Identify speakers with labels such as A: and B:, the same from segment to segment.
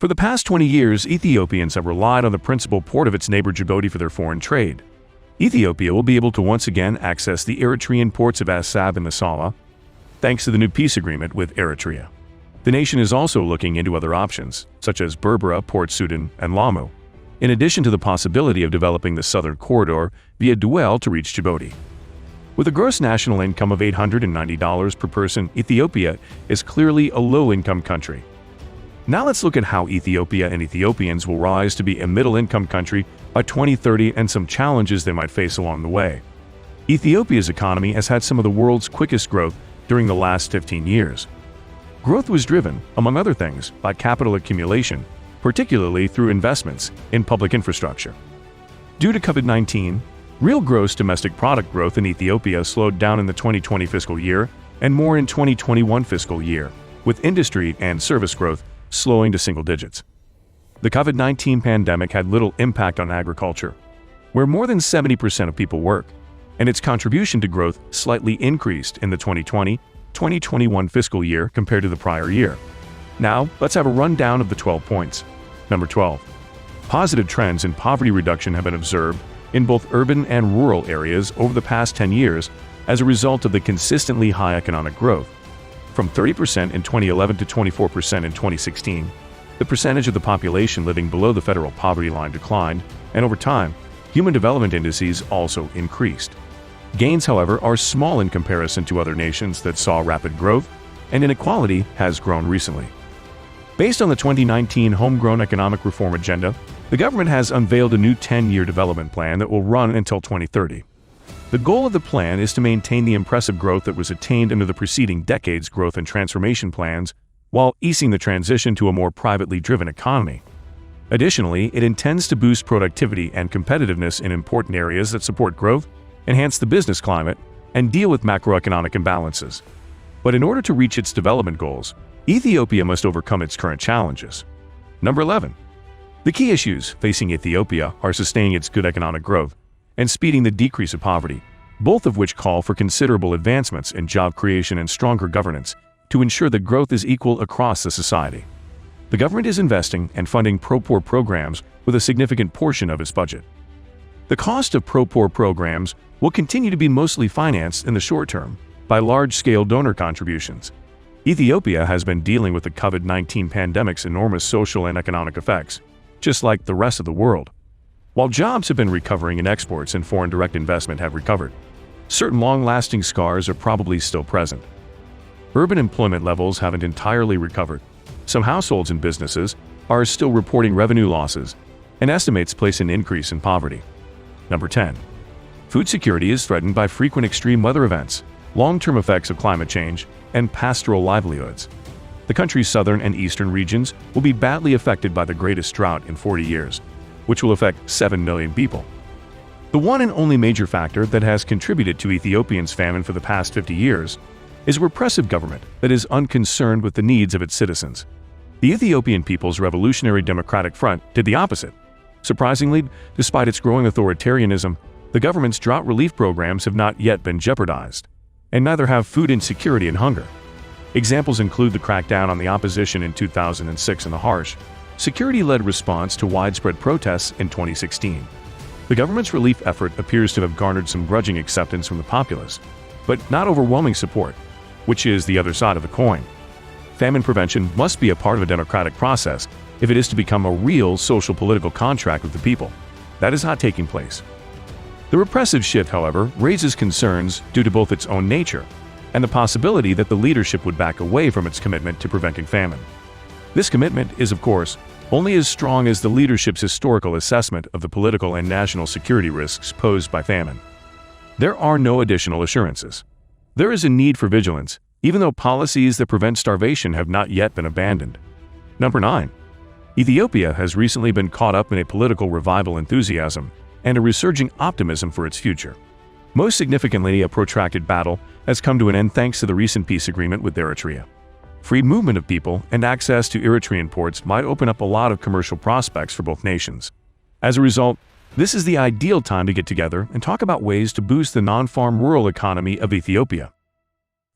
A: For the past 20 years, Ethiopians have relied on the principal port of its neighbor Djibouti for their foreign trade. Ethiopia will be able to once again access the Eritrean ports of Assab and Asala, thanks to the new peace agreement with Eritrea. The nation is also looking into other options, such as Berbera, Port Sudan, and Lamu, in addition to the possibility of developing the southern corridor via Duel to reach Djibouti. With a gross national income of $890 per person, Ethiopia is clearly a low-income country. Now let's look at how Ethiopia and Ethiopians will rise to be a middle-income country by 2030 and some challenges they might face along the way. Ethiopia's economy has had some of the world's quickest growth during the last 15 years. Growth was driven, among other things, by capital accumulation, particularly through investments in public infrastructure. Due to COVID-19, real gross domestic product growth in Ethiopia slowed down in the 2020 fiscal year and more in 2021 fiscal year, with industry and service growth slowing to single digits. The COVID-19 pandemic had little impact on agriculture, where more than 70% of people work, and its contribution to growth slightly increased in the 2020-2021 fiscal year compared to the prior year. Now, let's have a rundown of the 12 points. Number 12. Positive trends in poverty reduction have been observed in both urban and rural areas over the past 10 years as a result of the consistently high economic growth. From 30% in 2011 to 24% in 2016, the percentage of the population living below the federal poverty line declined, and over time, human development indices also increased. Gains, however, are small in comparison to other nations that saw rapid growth, and inequality has grown recently. Based on the 2019 Homegrown Economic Reform Agenda, the government has unveiled a new 10-year development plan that will run until 2030. The goal of the plan is to maintain the impressive growth that was attained under the preceding decade's growth and transformation plans, while easing the transition to a more privately driven economy. Additionally, it intends to boost productivity and competitiveness in important areas that support growth, enhance the business climate, and deal with macroeconomic imbalances. But in order to reach its development goals, Ethiopia must overcome its current challenges. Number 11. The key issues facing Ethiopia are sustaining its good economic growth and speeding the decrease of poverty, both of which call for considerable advancements in job creation and stronger governance to ensure that growth is equal across the society. The government is investing and funding pro-poor programs with a significant portion of its budget. The cost of pro-poor programs will continue to be mostly financed in the short term by large-scale donor contributions. Ethiopia has been dealing with the COVID-19 pandemic's enormous social and economic effects, just like the rest of the world. While jobs have been recovering and exports and foreign direct investment have recovered, certain long-lasting scars are probably still present. Urban employment levels haven't entirely recovered. Some households and businesses are still reporting revenue losses, and estimates place an increase in poverty. Number 10. Food security is threatened by frequent extreme weather events, long-term effects of climate change, and pastoral livelihoods. The country's southern and eastern regions will be badly affected by the greatest drought in 40 years, which will affect 7 million people. The one and only major factor that has contributed to Ethiopia's famine for the past 50 years is a repressive government that is unconcerned with the needs of its citizens. The Ethiopian People's Revolutionary Democratic Front did the opposite. Surprisingly, despite its growing authoritarianism, the government's drought relief programs have not yet been jeopardized, and neither have food insecurity and hunger. Examples include the crackdown on the opposition in 2006 and the harsh, security-led response to widespread protests in 2016. The government's relief effort appears to have garnered some grudging acceptance from the populace, but not overwhelming support, which is the other side of the coin. Famine prevention must be a part of a democratic process if it is to become a real social-political contract with the people. That is not taking place. The repressive shift, however, raises concerns due to both its own nature and the possibility that the leadership would back away from its commitment to preventing famine. This commitment is, of course, only as strong as the leadership's historical assessment of the political and national security risks posed by famine. There are no additional assurances. There is a need for vigilance, even though policies that prevent starvation have not yet been abandoned. Number 9. Ethiopia has recently been caught up in a political revival enthusiasm and a resurging optimism for its future. Most significantly, a protracted battle has come to an end thanks to the recent peace agreement with Eritrea. Free movement of people and access to Eritrean ports might open up a lot of commercial prospects for both nations. As a result, this is the ideal time to get together and talk about ways to boost the non-farm rural economy of Ethiopia.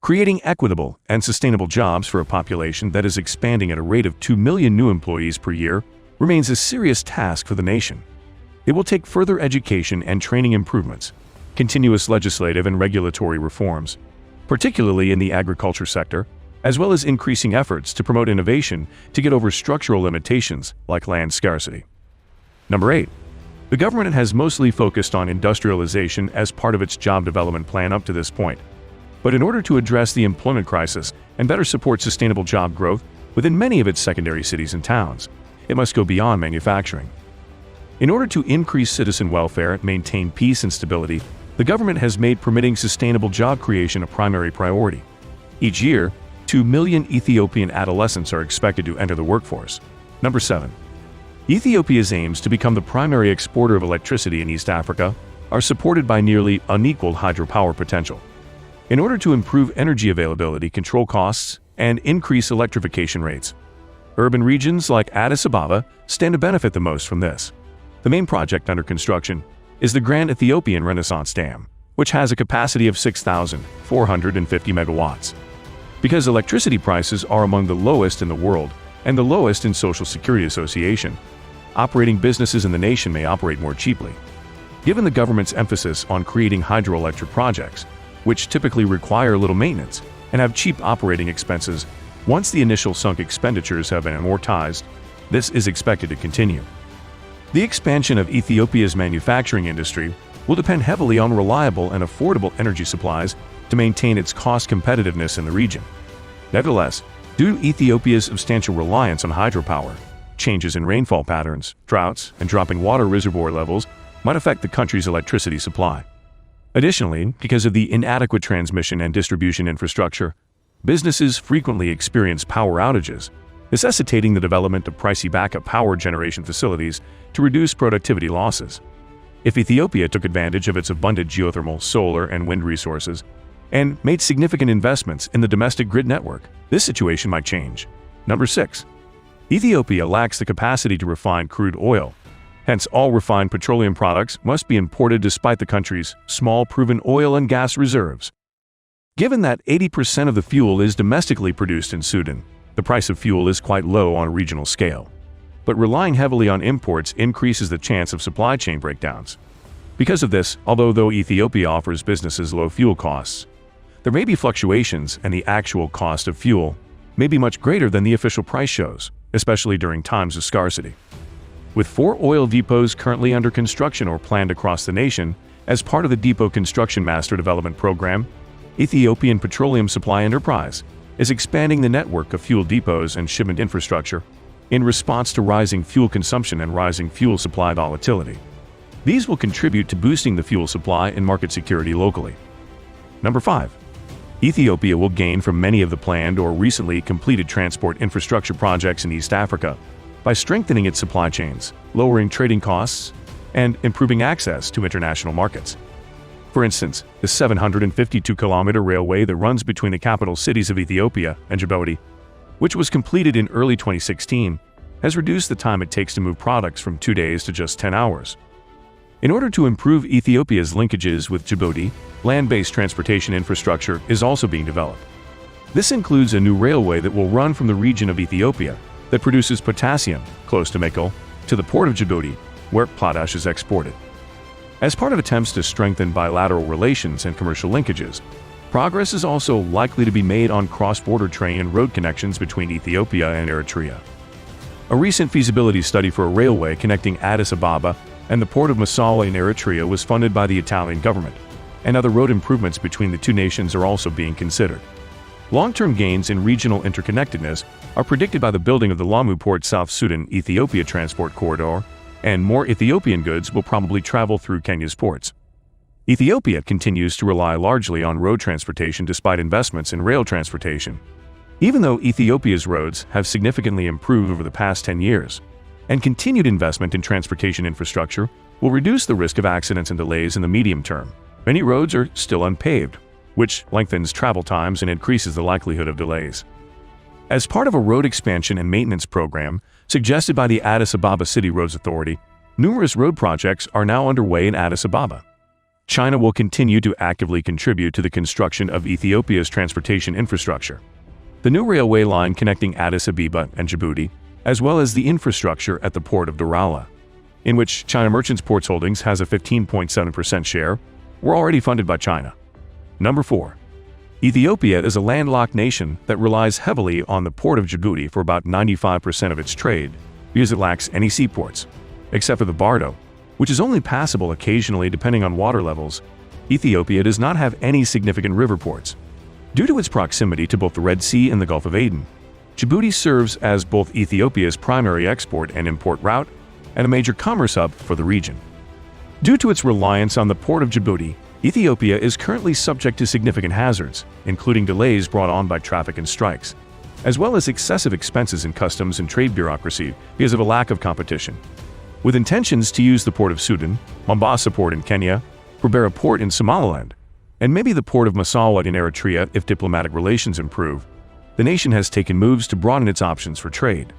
A: Creating equitable and sustainable jobs for a population that is expanding at a rate of 2 million new employees per year remains a serious task for the nation. It will take further education and training improvements, continuous legislative and regulatory reforms, particularly in the agriculture sector, as well as increasing efforts to promote innovation to get over structural limitations like land scarcity. Number 8. The government has mostly focused on industrialization as part of its job development plan up to this point. But in order to address the employment crisis and better support sustainable job growth within many of its secondary cities and towns, it must go beyond manufacturing. In order to increase citizen welfare and maintain peace and stability, the government has made permitting sustainable job creation a primary priority. Each year, 2 million Ethiopian adolescents are expected to enter the workforce. Number 7. Ethiopia's aims to become the primary exporter of electricity in East Africa are supported by nearly unequaled hydropower potential. In order to improve energy availability, control costs, and increase electrification rates, urban regions like Addis Ababa stand to benefit the most from this. The main project under construction is the Grand Ethiopian Renaissance Dam, which has a capacity of 6,450 megawatts. Because electricity prices are among the lowest in the world and the lowest in Social Security Association, operating businesses in the nation may operate more cheaply. Given the government's emphasis on creating hydroelectric projects, which typically require little maintenance and have cheap operating expenses, once the initial sunk expenditures have been amortized, this is expected to continue. The expansion of Ethiopia's manufacturing industry will depend heavily on reliable and affordable energy supplies to maintain its cost competitiveness in the region. Nevertheless, due to Ethiopia's substantial reliance on hydropower, changes in rainfall patterns, droughts, and dropping water reservoir levels might affect the country's electricity supply. Additionally, because of the inadequate transmission and distribution infrastructure, businesses frequently experience power outages, necessitating the development of pricey backup power generation facilities to reduce productivity losses. If Ethiopia took advantage of its abundant geothermal, solar, and wind resources and made significant investments in the domestic grid network, this situation might change. Number 6. Ethiopia lacks the capacity to refine crude oil. Hence, all refined petroleum products must be imported despite the country's small proven oil and gas reserves. Given that 80% of the fuel is domestically produced in Sudan, the price of fuel is quite low on a regional scale. But relying heavily on imports increases the chance of supply chain breakdowns. Because of this, although Ethiopia offers businesses low fuel costs, there may be fluctuations, and the actual cost of fuel may be much greater than the official price shows, especially during times of scarcity. With 4 oil depots currently under construction or planned across the nation as part of the Depot Construction Master Development Program, Ethiopian Petroleum Supply Enterprise is expanding the network of fuel depots and shipment infrastructure in response to rising fuel consumption and rising fuel supply volatility. These will contribute to boosting the fuel supply and market security locally. Number 5. Ethiopia will gain from many of the planned or recently completed transport infrastructure projects in East Africa by strengthening its supply chains, lowering trading costs, and improving access to international markets. For instance, the 752-kilometer railway that runs between the capital cities of Ethiopia and Djibouti, which was completed in early 2016, has reduced the time it takes to move products from 2 days to just 10 hours. In order to improve Ethiopia's linkages with Djibouti, land-based transportation infrastructure is also being developed. This includes a new railway that will run from the region of Ethiopia that produces potassium, close to Mekelle, to the port of Djibouti, where potash is exported. As part of attempts to strengthen bilateral relations and commercial linkages, progress is also likely to be made on cross-border train and road connections between Ethiopia and Eritrea. A recent feasibility study for a railway connecting Addis Ababa and the port of Massawa in Eritrea was funded by the Italian government, and other road improvements between the two nations are also being considered. Long-term gains in regional interconnectedness are predicted by the building of the Lamu Port South Sudan-Ethiopia transport corridor, and more Ethiopian goods will probably travel through Kenya's ports. Ethiopia continues to rely largely on road transportation despite investments in rail transportation. Even though Ethiopia's roads have significantly improved over the past 10 years, and continued investment in transportation infrastructure will reduce the risk of accidents and delays in the medium term, many roads are still unpaved, which lengthens travel times and increases the likelihood of delays. As part of a road expansion and maintenance program suggested by the Addis Ababa City Roads Authority, numerous road projects are now underway in Addis Ababa. China will continue to actively contribute to the construction of Ethiopia's transportation infrastructure. The new railway line connecting Addis Ababa and Djibouti, as well as the infrastructure at the port of Douala, in which China Merchants Ports Holdings has a 15.7% share, were already funded by China. Number 4. Ethiopia is a landlocked nation that relies heavily on the port of Djibouti for about 95% of its trade because it lacks any seaports. Except for the Bardo, which is only passable occasionally depending on water levels, Ethiopia does not have any significant river ports. Due to its proximity to both the Red Sea and the Gulf of Aden, Djibouti serves as both Ethiopia's primary export and import route and a major commerce hub for the region. Due to its reliance on the port of Djibouti, Ethiopia is currently subject to significant hazards, including delays brought on by traffic and strikes, as well as excessive expenses in customs and trade bureaucracy because of a lack of competition. With intentions to use the port of Sudan, Mombasa Port in Kenya, Berbera Port in Somaliland, and maybe the port of Massawa in Eritrea if diplomatic relations improve, the nation has taken moves to broaden its options for trade.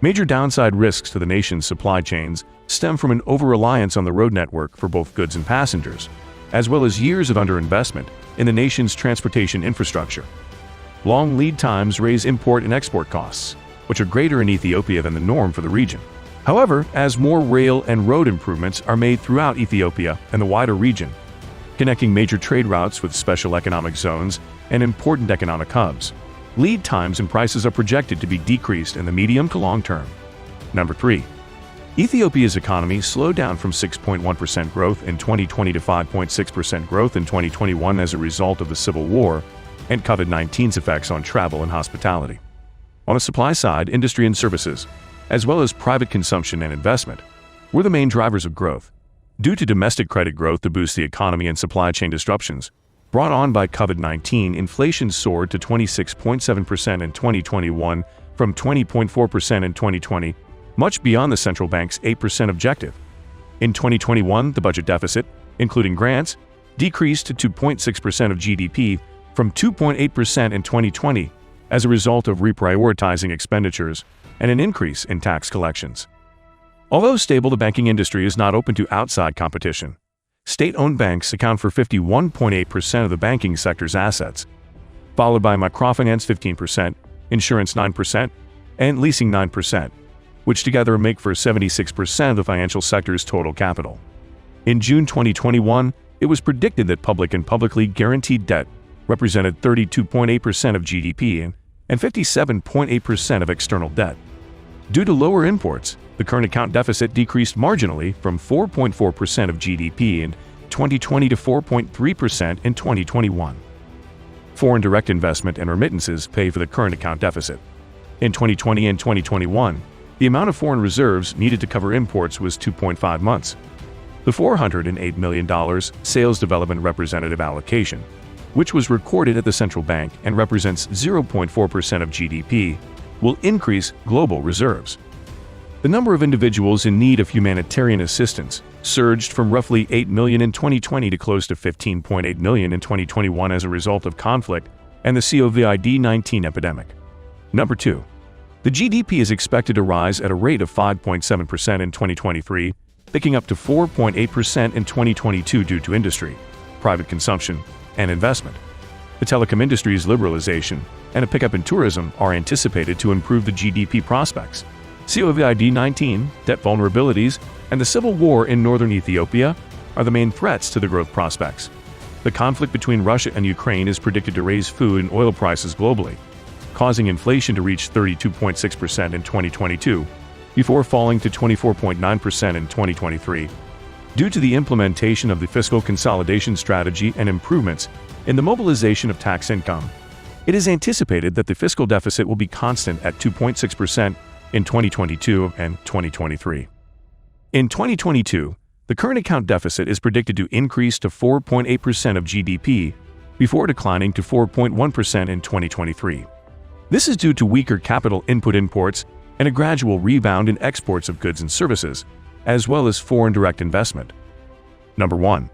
A: Major downside risks to the nation's supply chains stem from an over-reliance on the road network for both goods and passengers, as well as years of underinvestment in the nation's transportation infrastructure. Long lead times raise import and export costs, which are greater in Ethiopia than the norm for the region. However, as more rail and road improvements are made throughout Ethiopia and the wider region, connecting major trade routes with special economic zones and important economic hubs, lead times and prices are projected to be decreased in the medium to long term. Number 3. Ethiopia's economy slowed down from 6.1% growth in 2020 to 5.6% growth in 2021 as a result of the civil war and COVID-19's effects on travel and hospitality. On the supply side, industry and services, as well as private consumption and investment, were the main drivers of growth. Due to domestic credit growth to boost the economy and supply chain disruptions brought on by COVID-19, inflation soared to 26.7% in 2021 from 20.4% in 2020, much beyond the central bank's 8% objective. In 2021, the budget deficit, including grants, decreased to 2.6% of GDP from 2.8% in 2020 as a result of reprioritizing expenditures and an increase in tax collections. Although stable, the banking industry is not open to outside competition. State-owned banks account for 51.8% of the banking sector's assets, followed by microfinance 15%, insurance 9%, and leasing 9%, which together make for 76% of the financial sector's total capital. In June 2021, it was predicted that public and publicly guaranteed debt represented 32.8% of GDP and 57.8% of external debt. Due to lower imports, the current account deficit decreased marginally from 4.4% of GDP in 2020 to 4.3% in 2021. Foreign direct investment and remittances pay for the current account deficit. In 2020 and 2021, the amount of foreign reserves needed to cover imports was 2.5 months. The $408 million Sales Development Representative allocation, which was recorded at the central bank and represents 0.4% of GDP, will increase global reserves. The number of individuals in need of humanitarian assistance surged from roughly 8 million in 2020 to close to 15.8 million in 2021 as a result of conflict and the COVID-19 epidemic. Number 2. The GDP is expected to rise at a rate of 5.7% in 2023, picking up to 4.8% in 2022 due to industry, private consumption, and investment. The telecom industry's liberalization and a pickup in tourism are anticipated to improve the GDP prospects. COVID-19, debt vulnerabilities, and the civil war in northern Ethiopia are the main threats to the growth prospects. The conflict between Russia and Ukraine is predicted to raise food and oil prices globally, causing inflation to reach 32.6% in 2022, before falling to 24.9% in 2023. Due to the implementation of the fiscal consolidation strategy and improvements in the mobilization of tax income, it is anticipated that the fiscal deficit will be constant at 2.6% in 2022 and 2023. In 2022, the current account deficit is predicted to increase to 4.8% of GDP before declining to 4.1% in 2023. This is due to weaker capital input imports and a gradual rebound in exports of goods and services, as well as foreign direct investment. Number 1.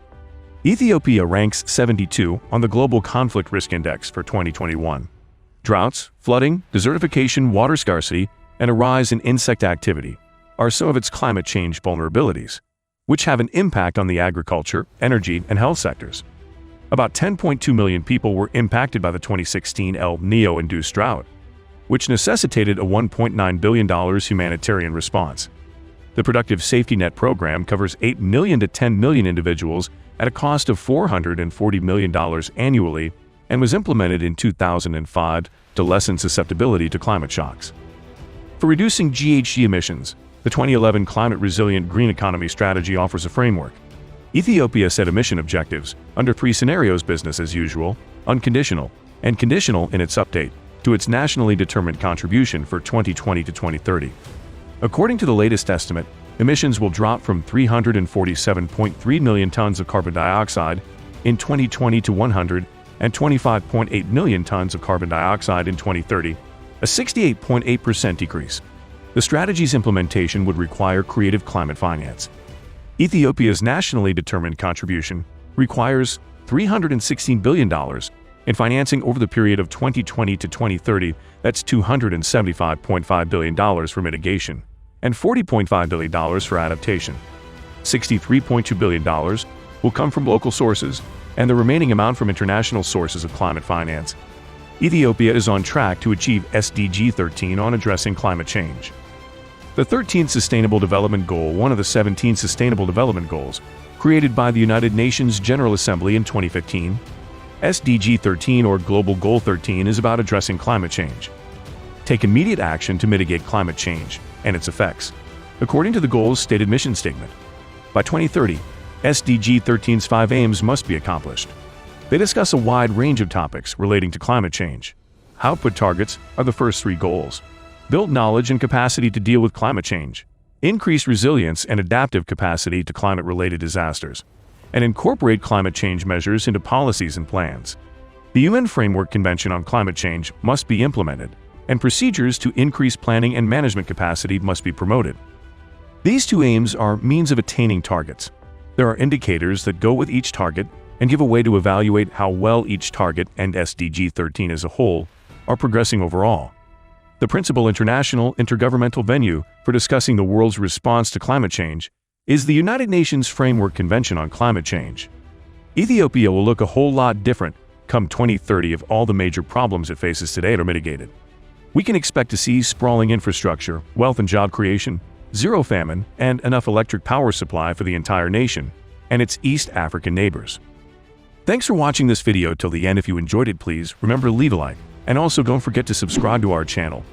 A: Ethiopia ranks 72 on the Global Conflict Risk Index for 2021. Droughts, flooding, desertification, water scarcity, and a rise in insect activity are some of its climate change vulnerabilities. which have an impact on the agriculture, energy, and health sectors. About 10.2 million people were impacted by the 2016 El Niño-induced drought, which necessitated a $1.9 billion humanitarian response. The Productive Safety Net program covers 8 million to 10 million individuals at a cost of $440 million annually and was implemented in 2005 to lessen susceptibility to climate shocks. For reducing GHG emissions, the 2011 Climate Resilient Green Economy Strategy offers a framework. Ethiopia set emission objectives under 3 scenarios: business as usual, unconditional, and conditional in its update to its nationally determined contribution for 2020 to 2030. According to the latest estimate, emissions will drop from 347.3 million tons of carbon dioxide in 2020 to 125.8 million tons of carbon dioxide in 2030, a 68.8% decrease. The strategy's implementation would require creative climate finance. Ethiopia's nationally determined contribution requires $316 billion in financing over the period of 2020 to 2030. That's $275.5 billion for mitigation and $40.5 billion for adaptation. $63.2 billion will come from local sources, and the remaining amount from international sources of climate finance. Ethiopia is on track to achieve SDG 13 on addressing climate change. The 13th Sustainable Development Goal, one of the 17 Sustainable Development Goals, created by the United Nations General Assembly in 2015. SDG 13, or Global Goal 13, is about addressing climate change. Take immediate action to mitigate climate change and its effects, according to the goal's stated mission statement. By 2030, SDG 13's 5 aims must be accomplished. They discuss a wide range of topics relating to climate change. Output targets are the first 3 goals. Build knowledge and capacity to deal with climate change, increase resilience and adaptive capacity to climate-related disasters, and incorporate climate change measures into policies and plans. The UN Framework Convention on Climate Change must be implemented, and procedures to increase planning and management capacity must be promoted. These 2 aims are means of attaining targets. There are indicators that go with each target and give a way to evaluate how well each target and SDG 13 as a whole are progressing overall. The principal international intergovernmental venue for discussing the world's response to climate change is the United Nations Framework Convention on Climate Change. Ethiopia will look a whole lot different come 2030 if all the major problems it faces today are mitigated. We can expect to see sprawling infrastructure, wealth and job creation, zero famine, and enough electric power supply for the entire nation and its East African neighbors. Thanks for watching this video till the end. If you enjoyed it, please remember to leave a like, and also don't forget to subscribe to our channel